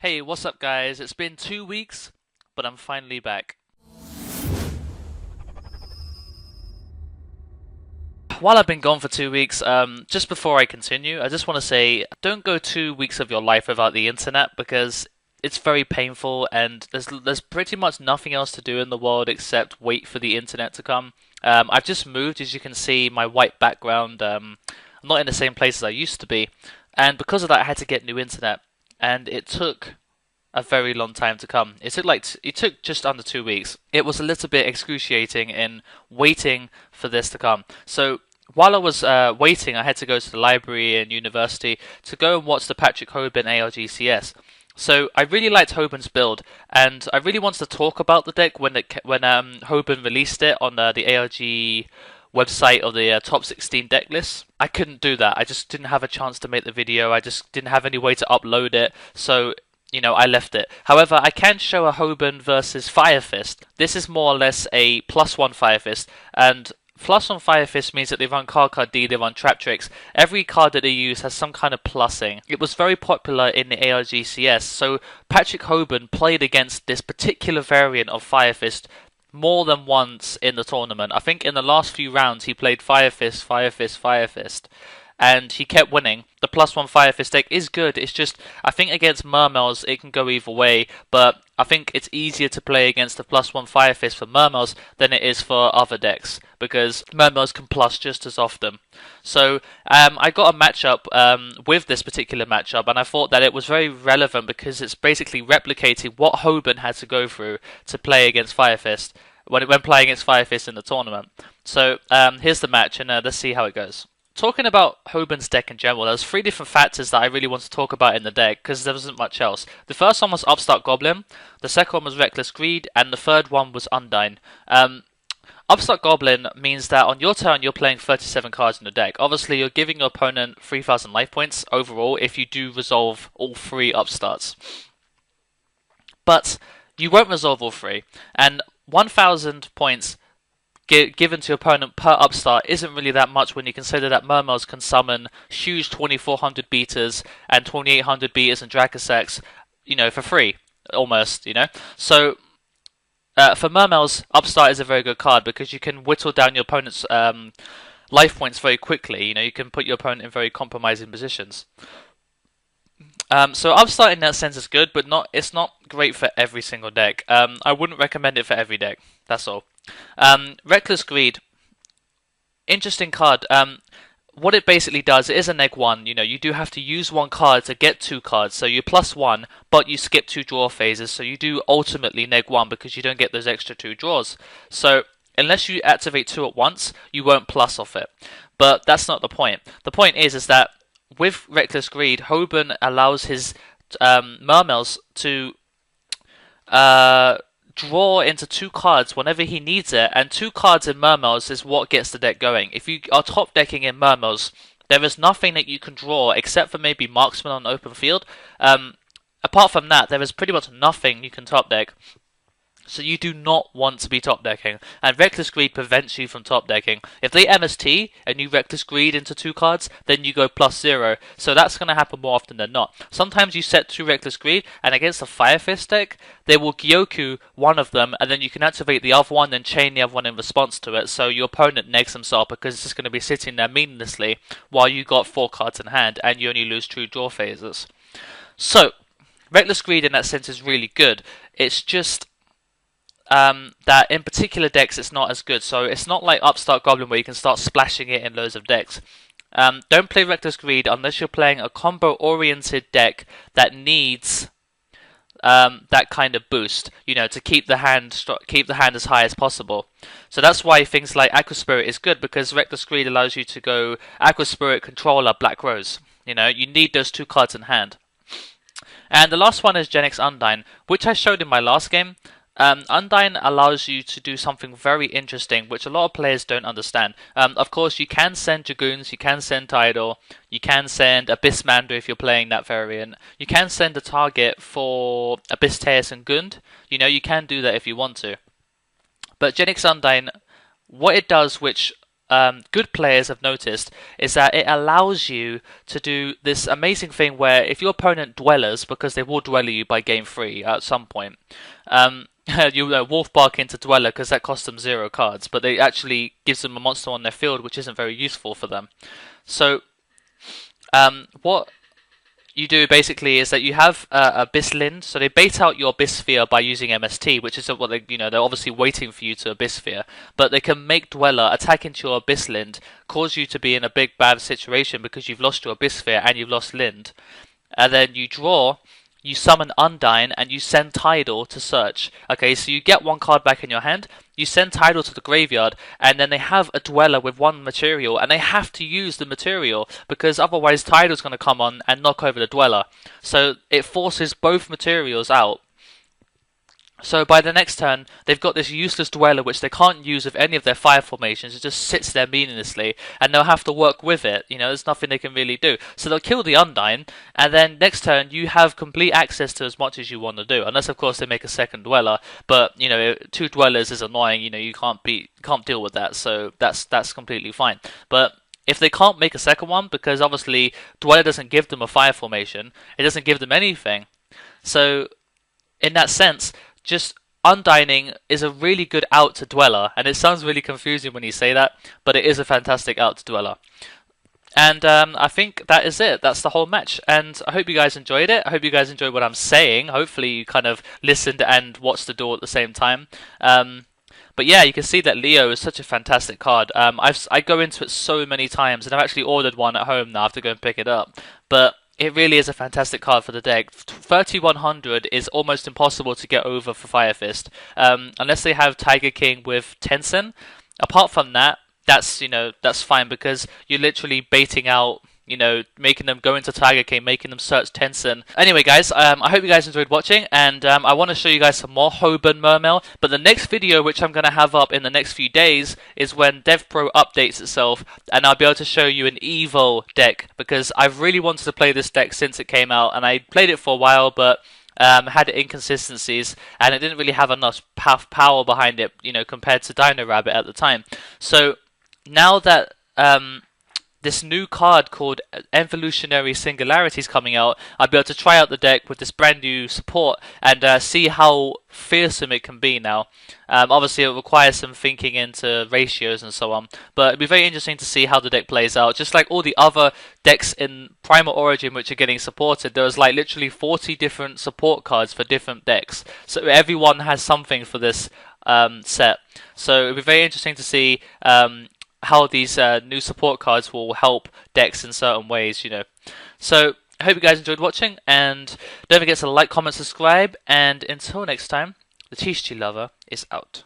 Hey, what's up, guys? It's been 2 weeks, but I'm finally back. While I've been gone for 2 weeks, just before I continue, I just want to say don't go 2 weeks of your life without the internet because it's very painful and there's pretty much nothing else to do in the world except wait for the internet to come. I've just moved, as you can see, my white background. I'm not in the same place as I used to be, and because of that, I had to get new internet, and it took a very long time to come. It took just under 2 weeks. It was a little bit excruciating in waiting for this to come. So while I was waiting, I had to go to the library and university to go and watch the Patrick Hoban ARGCS. So I really liked Hoban's build, and I really wanted to talk about the deck when Hoban released it on the ARG website of the top 16 deck list. I couldn't do that. I just didn't have a chance to make the video. I just didn't have any way to upload it. So I left it. However, I can show a Hoban versus Fire Fist. This is more or less a +1 Fire Fist, and +1 Fire Fist means that they run card D, they run trap tricks. Every card that they use has some kind of plussing. It was very popular in the ARGCS, so Patrick Hoban played against this particular variant of Fire Fist more than once in the tournament. I think in the last few rounds he played Fire Fist, Fire Fist, Fire Fist, and he kept winning. The +1 Fire Fist deck is good. It's just, I think against Mermails it can go either way, but I think it's easier to play against the +1 Fire Fist for Mermails than it is for other decks, because Mermails can plus just as often. So I got a matchup with this particular matchup, and I thought that it was very relevant because it's basically replicating what Hoban had to go through to play against Fire Fist when playing against Fire Fist in the tournament. So here's the match, and let's see how it goes. Talking about Hoban's deck in general, there's three different factors that I really want to talk about in the deck because there wasn't much else. The first one was Upstart Goblin, the second one was Reckless Greed, and the third one was Undyne. Upstart Goblin means that on your turn you're playing 37 cards in the deck. Obviously you're giving your opponent 3,000 life points overall if you do resolve all three Upstarts. But you won't resolve all three, and 1,000 points given to your opponent per upstart isn't really that much when you consider that Mermails can summon huge 2,400 beaters and 2,800 beaters and Dracosex, for free, almost, So, for Mermails, upstart is a very good card because you can whittle down your opponent's life points very quickly. You can put your opponent in very compromising positions. So upstart in that sense is good, but it's not great for every single deck. I wouldn't recommend it for every deck. That's all. Reckless Greed, interesting card. What it basically does, it is a neg1. You do have to use one card to get two cards, so you +1, but you skip two draw phases, so you do ultimately neg1 because you don't get those extra two draws. So unless you activate two at once, you won't plus off it. But that's not the point. The point is that with Reckless Greed, Hoban allows his Mermails to draw into two cards whenever he needs it, and two cards in Mermails is what gets the deck going. If you are top decking in Mermails, there is nothing that you can draw except for maybe Marksman on open field. Apart from that, there is pretty much nothing you can top deck. So you do not want to be top decking, and Reckless Greed prevents you from top decking. If they MST and you Reckless Greed into two cards, then you go +0. So that's going to happen more often than not. Sometimes you set two Reckless Greed, and against a Fire Fist deck, they will Gyoku one of them, and then you can activate the other one, then chain the other one in response to it. So your opponent negs himself because it's just going to be sitting there meaninglessly while you got 4 cards in hand, and you only lose 2 draw phases. So Reckless Greed in that sense is really good. It's just that in particular decks it's not as good. So it's not like Upstart Goblin where you can start splashing it in loads of decks. Don't play Reckless Greed unless you're playing a combo-oriented deck that needs that kind of boost, to keep the hand as high as possible. So that's why things like Aqua Spirit is good, because Reckless Greed allows you to go Aqua Spirit, Controller, Black Rose. You need those 2 cards in hand. And the last one is Genix Undyne, which I showed in my last game. Undyne allows you to do something very interesting, which a lot of players don't understand. Of course, you can send Dragoons, you can send Tidal, you can send Abyssmander if you're playing that variant. You can send a target for Abyss and Gund. You can do that if you want to. But Genix Undyne, what it does, which good players have noticed is that it allows you to do this amazing thing where if your opponent dwellers, because they will dweller you by game 3 at some point, you wolf bark into dweller because that costs them 0 cards, but it actually gives them a monster on their field which isn't very useful for them. So what you do basically is that you have Abyss Lind, so they bait out your Abyss Sphere by using MST, which is what they, they're obviously waiting for you to Abyss Sphere, but they can make Dweller attack into your Abyss Lind, cause you to be in a big bad situation because you've lost your Abyss Sphere and you've lost Lind, and then you draw, you summon Undyne, and you send Tidal to search. Okay, so you get 1 card back in your hand, you send Tidal to the graveyard, and then they have a Dweller with 1 material, and they have to use the material, because otherwise Tidal's going to come on and knock over the Dweller. So it forces both materials out. So by the next turn, they've got this useless Dweller which they can't use with any of their fire formations. It just sits there meaninglessly, and they'll have to work with it. There's nothing they can really do. So they'll kill the Undyne, and then next turn you have complete access to as much as you want to do. Unless, of course, they make a second Dweller. But 2 Dwellers is annoying. You can't deal with that. So that's completely fine. But if they can't make a second one, because obviously Dweller doesn't give them a fire formation, it doesn't give them anything. So in that sense, just Undying is a really good out to Dweller, and it sounds really confusing when you say that, but it is a fantastic out to Dweller. And I think that is it. That's the whole match, and I hope you guys enjoyed it. I hope you guys enjoyed what I'm saying. Hopefully you kind of listened and watched the duel at the same time. But yeah, you can see that Leo is such a fantastic card. I go into it so many times, and I've actually ordered one at home now. I have to go and pick it up. But it really is a fantastic card for the deck. 3100 is almost impossible to get over for Fire Fist, unless they have Tiger King with Tensen. Apart from that, that's fine, because you're literally baiting out, making them go into Tiger King, making them search Tensen. Anyway, guys, I hope you guys enjoyed watching, and I want to show you guys some more Hoban Mermail. But the next video, which I'm going to have up in the next few days, is when DevPro updates itself, and I'll be able to show you an Evo deck, because I've really wanted to play this deck since it came out, and I played it for a while, but had inconsistencies, and it didn't really have enough power behind it, compared to Dino Rabbit at the time. So now that this new card called Evolutionary Singularity is coming out, I'll be able to try out the deck with this brand new support and see how fearsome it can be now. Obviously, it requires some thinking into ratios and so on, but it'll be very interesting to see how the deck plays out. Just like all the other decks in Primal Origin which are getting supported, there was like literally 40 different support cards for different decks. So everyone has something for this set. So it'll be very interesting to see how these new support cards will help decks in certain ways, So I hope you guys enjoyed watching, and don't forget to like, comment, subscribe, and until next time, the Thetcglover is out.